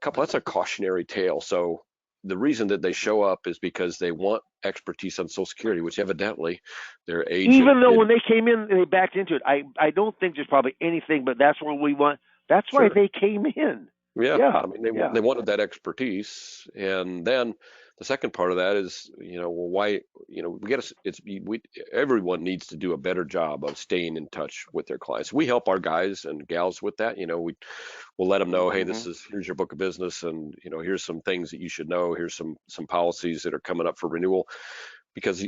couple, that's a cautionary tale. So the reason that they show up is because they want expertise on Social Security, which evidently their agent Even though did. when they came in, they backed into it. I don't think there's probably anything, but that's what we want. That's why Sure. they came in. Yeah, Yeah, I mean they yeah. wanted that expertise, and then the second part of that is, well, why, we got to, everyone needs to do a better job of staying in touch with their clients. We help our guys and gals with that. We'll let them know, hey, Hmm. here's your book of business, and here's some things that you should know. Here's some policies that are coming up for renewal, because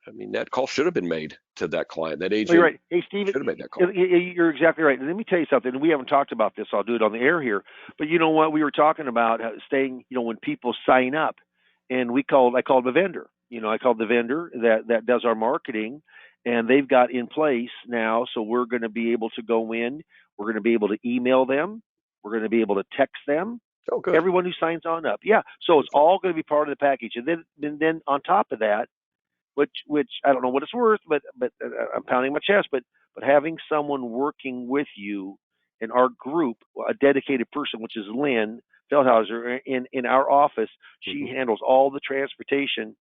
I mean that call should have been made to that client. That Well, you're agent right. Hey, Steve, should have made that call. you're exactly right. And let me tell you something. We haven't talked about this. I'll do it on the air here. But you know what? We were talking about staying. When people sign up, and I called the vendor. I called the vendor that does our marketing, and they've got in place now. So we're going to be able to go in. We're going to be able to email them. We're going to be able to text them. Oh, good. Everyone who signs on up. Yeah. So it's all going to be part of the package. And then on top of that, which I don't know what it's worth, but I'm pounding my chest. But having someone working with you in our group, a dedicated person, which is Lynn Feldhauser in our office, she Hmm. handles all the transportation.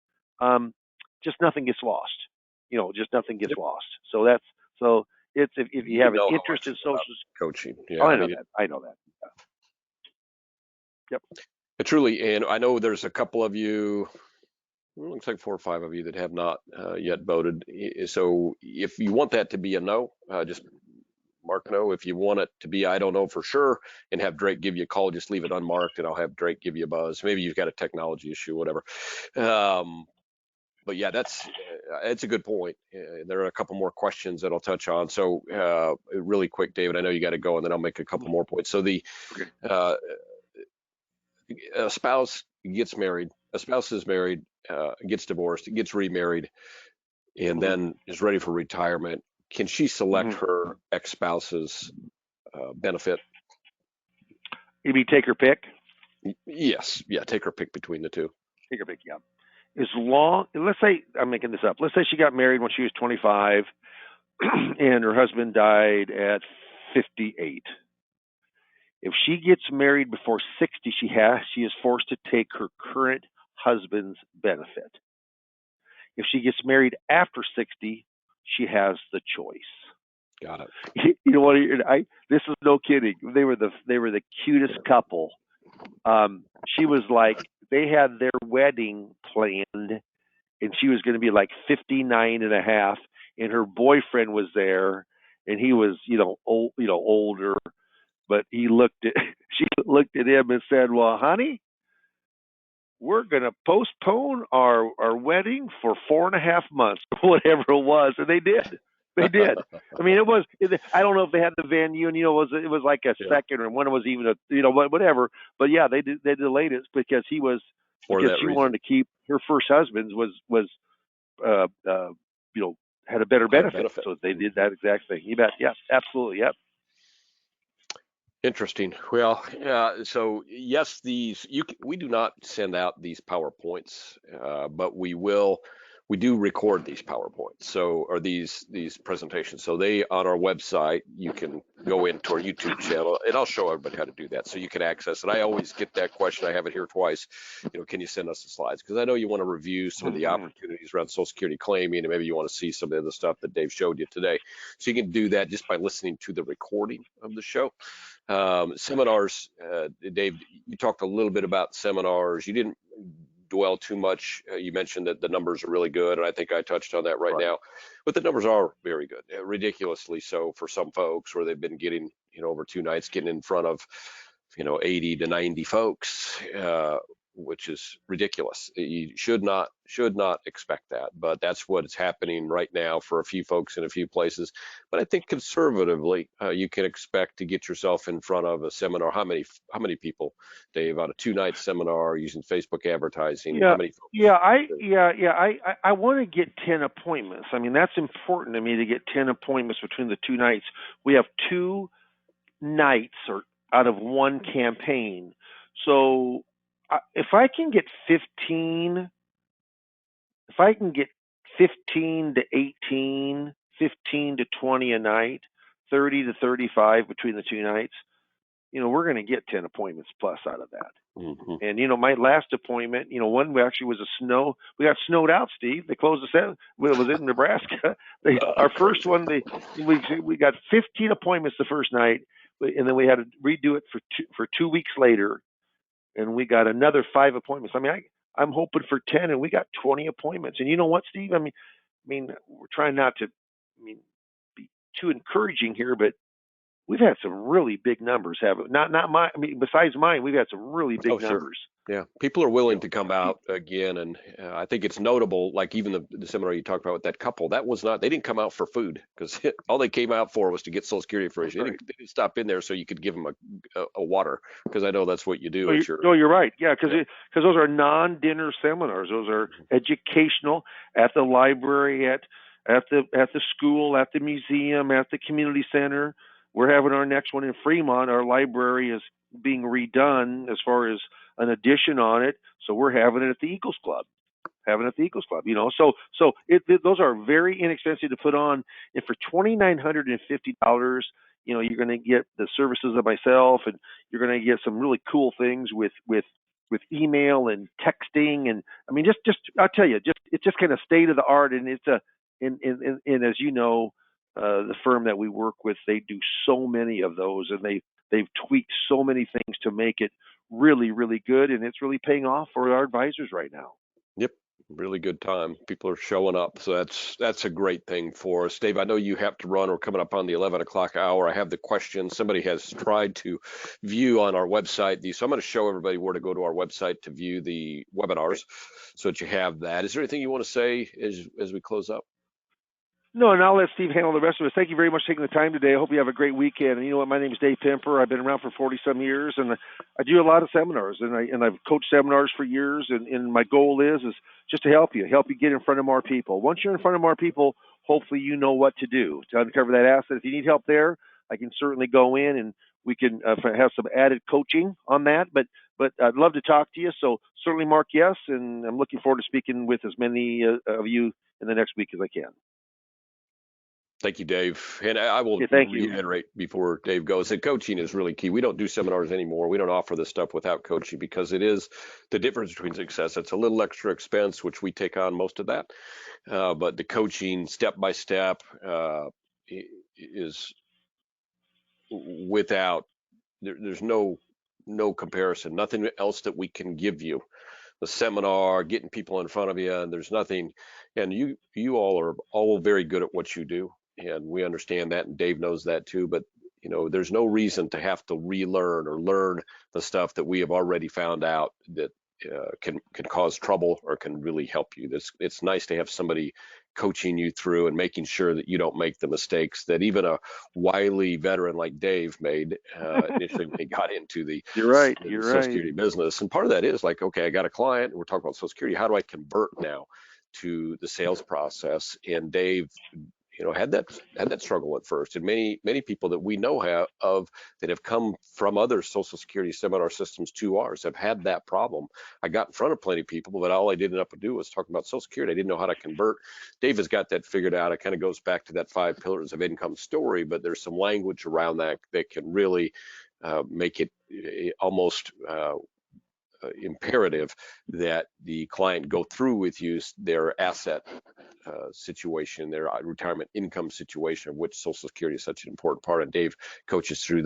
Just nothing gets lost. Just nothing gets Yep. lost. So it's if you You have an know how interest much in it's social. about coaching. Oh, Yeah, I I know mean, that. I know that. Yep. it truly, and I know there's a couple of you, looks like 4 or 5 of you that have not yet voted. So if you want that to be a no, just mark no. If you want it to be I don't know for sure, and have Drake give you a call, just leave it unmarked, and I'll have Drake give you a buzz. Maybe you've got a technology issue, whatever. But yeah, it's a good point. There are a couple more questions that I'll touch on. So really quick, David, I know you got to go, and then I'll make a couple more points. So Okay. uh, a spouse gets married, a spouse is married, gets divorced, gets remarried, and Hmm. then is ready for retirement. Can she select Hmm. her ex-spouse's benefit? You mean take her pick? Yes. Yeah. Take her pick between the two. Take her pick. Yeah. As long, let's say, I'm making this up. Let's say she got married when she was 25 and her husband died at 58. If she gets married before 60, she is forced to take her current husband's benefit. If she gets married after 60, she has the choice. Got it. You know what? This is no kidding. They were the cutest couple. She was like, they had their wedding planned, and she was going to be like 59 and a half, and her boyfriend was there, and he was older, but she looked at him and said, well, honey, we're going to postpone our wedding for 4.5 months or whatever it was. And they did. I mean, I don't know if they had the venue, and it was like a Yeah. second, or when it was even whatever. But yeah, they delayed it because For that she reason. wanted to keep her first husband's was uh, uh, you know, had a better Higher benefit. benefit. So they did Mhm. that exact thing. You bet. Yeah, absolutely. Yep. Interesting. Well, so yes, we do not send out these PowerPoints, but we do record these PowerPoints. So, or these presentations. So they, on our website, you can go into our YouTube channel, and I'll show everybody how to do that, so you can access it. I always get that question. I have it here twice. Can you send us the slides? Because I know you want to review some of the Mhm. opportunities around Social Security claiming, and maybe you want to see some of the stuff that Dave showed you today. So you can do that just by listening to the recording of the show. Seminars, Dave, you talked a little bit about seminars. You didn't dwell too much. You mentioned that the numbers are really good, and I think I touched on that right Right. now. But the numbers are very good, ridiculously so for some folks, where they've been getting, over 2 nights, getting in front of, 80 to 90 folks. which is ridiculous. You should not expect that, but that's what is happening right now for a few folks in a few places. But I think conservatively, you can expect to get yourself in front of a seminar. How many people, Dave, on a 2-night seminar using Facebook advertising? How Yeah, many folks? I want to get 10 appointments. I mean, that's important to me to get 10 appointments between the 2 nights. We have 2 nights or out of one campaign. So if I can get 15, if I can get 15 to 18, 15 to 20 a night, 30 to 35 between the 2 nights, we're going to get 10 appointments plus out of that. Mm-hmm. And my last appointment, one actually was we got snowed out, Steve. They closed us out. Was it in Nebraska? Our first one, we got 15 appointments the first night, and then we had to redo it for 2 weeks later, and we got another 5 appointments. I mean, I'm hoping for 10, and we got 20 appointments. And you know what, Steve? I mean, we're trying not to, be too encouraging here, but we've had some really big numbers. Not my. I mean, besides mine, we've had some really big Sure. numbers. Yeah, people are willing to come out again, and I think it's notable. Like even the seminar you talked about with that couple, that was not. They didn't come out for food because all they came out for was to get Social Security information. Right. They didn't stop in there so you could give them a water, because I know that's what you do at your. No, you're right. Yeah, because those are non-dinner seminars. Those are educational at the library, at the school, at the museum, at the community center. We're having our next one in Fremont. Our library is being redone as far as an addition on it, so we're having it at the Eagles Club. So those are very inexpensive to put on, and for $2,950, you're going to get the services of myself, and you're going to get some really cool things with email and texting, and I mean, just I'll tell you, it's just kind of state of the art, and it's and as you know, the firm that we work with, they do so many of those, and they've tweaked so many things to make it really, really good, and it's really paying off for our advisors right now. Yep, really good time. People are showing up, so that's a great thing for us. Dave, I know you have to run. We're coming up on the 11 o'clock hour. I have the question. Somebody has tried to view on our website so I'm going to show everybody where to go to our website to view the webinars, so that you have that. Is there anything you want to say as we close up? No, and I'll let Steve handle the rest of it. Thank you very much for taking the time today. I hope you have a great weekend. And you know what? My name is Dave Pemper. I've been around for 40-some years, and I do a lot of seminars, and I've coached seminars for years. And my goal is just to help you get in front of more people. Once you're in front of more people, hopefully you know what to do to uncover that asset. If you need help there, I can certainly go in and we can have some added coaching on that. But I'd love to talk to you. So certainly mark yes, and I'm looking forward to speaking with as many of you in the next week as I can. Thank you, Dave. And I will reiterate before Dave goes that coaching is really key. We don't do seminars anymore. We don't offer this stuff without coaching, because it is the difference between success. It's a little extra expense, which we take on most of that. But the coaching step by step is without, there's no comparison, nothing else that we can give you. The seminar, getting people in front of you, and there's nothing, and you all are all very good at what you do, and we understand that, and Dave knows that too, but there's no reason to have to relearn or learn the stuff that we have already found out that can cause trouble or can really help you. It's nice to have somebody coaching you through and making sure that you don't make the mistakes that even a wily veteran like Dave made initially when he got into the Social Security business. And part of that is like, okay, I got a client and we're talking about Social Security. How do I convert now to the sales process? And Dave, had that struggle at first, and many people that we know that have come from other Social Security seminar systems to ours have had that problem. I got in front of plenty of people, but all I did end up to do was talk about Social Security. I didn't know how to convert. Dave has got that figured out. It kind of goes back to that 5 pillars of income story, but there's some language around that can really make it almost imperative that the client go through with you their asset situation, their retirement income situation, of which Social Security is such an important part. And Dave coaches through,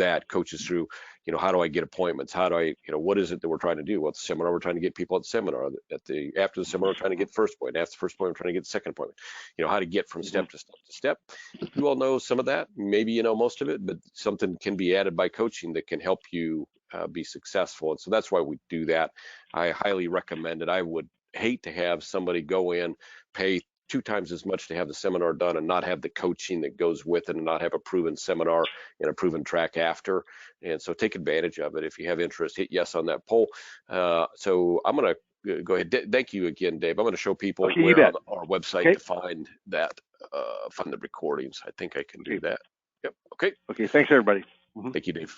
how do I get appointments? How do I, what is it that we're trying to do? What's the seminar? We're trying to get people at the seminar. After the seminar, we're trying to get first appointment. After the first appointment, we're trying to get the second appointment. How to get from step to step to step. You all know some of that. Maybe you know most of it, but something can be added by coaching that can help you be successful. And so that's why we do that. I highly recommend it. I would hate to have somebody go in, pay 2 times as much to have the seminar done and not have the coaching that goes with it and not have a proven seminar and a proven track after. And so take advantage of it. If you have interest, hit yes on that poll. So I'm going to go ahead. Thank you again, Dave. I'm going to show people where on our website to find that, find the recordings. I think I can do that. Yep. Okay. Okay. Thanks, everybody. Thank you, Dave.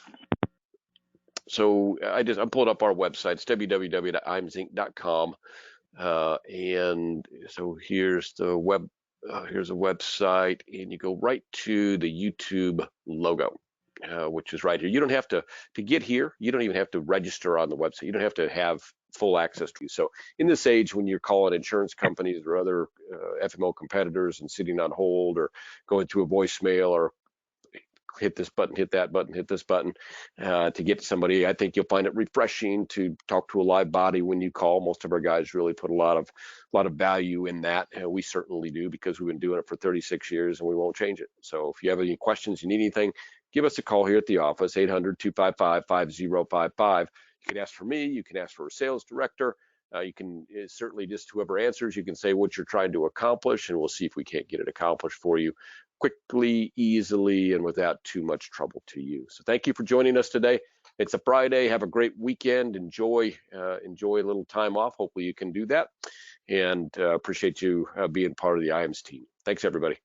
So I'm pulling up our website. It's www.iamsinc.com. And so here's the here's a website, and you go right to the YouTube logo, which is right here. You don't have to get here. You don't even have to register on the website. You don't have to have full access to you. So in this age, when you're calling insurance companies or other FMO competitors and sitting on hold or going to a voicemail or hit this button, hit that button, hit this button to get to somebody, I think you'll find it refreshing to talk to a live body when you call. Most of our guys really put a lot of value in that. We certainly do, because we've been doing it for 36 years and we won't change it. So if you have any questions, you need anything, give us a call here at the office, 800-255-5055. You can ask for me, you can ask for a sales director. You can certainly, just whoever answers, you can say what you're trying to accomplish, and we'll see if we can't get it accomplished for you quickly, easily, and without too much trouble to you. So thank you for joining us today. It's a Friday. Have a great weekend. Enjoy a little time off. Hopefully you can do that. And appreciate you being part of the IAMS team. Thanks, everybody.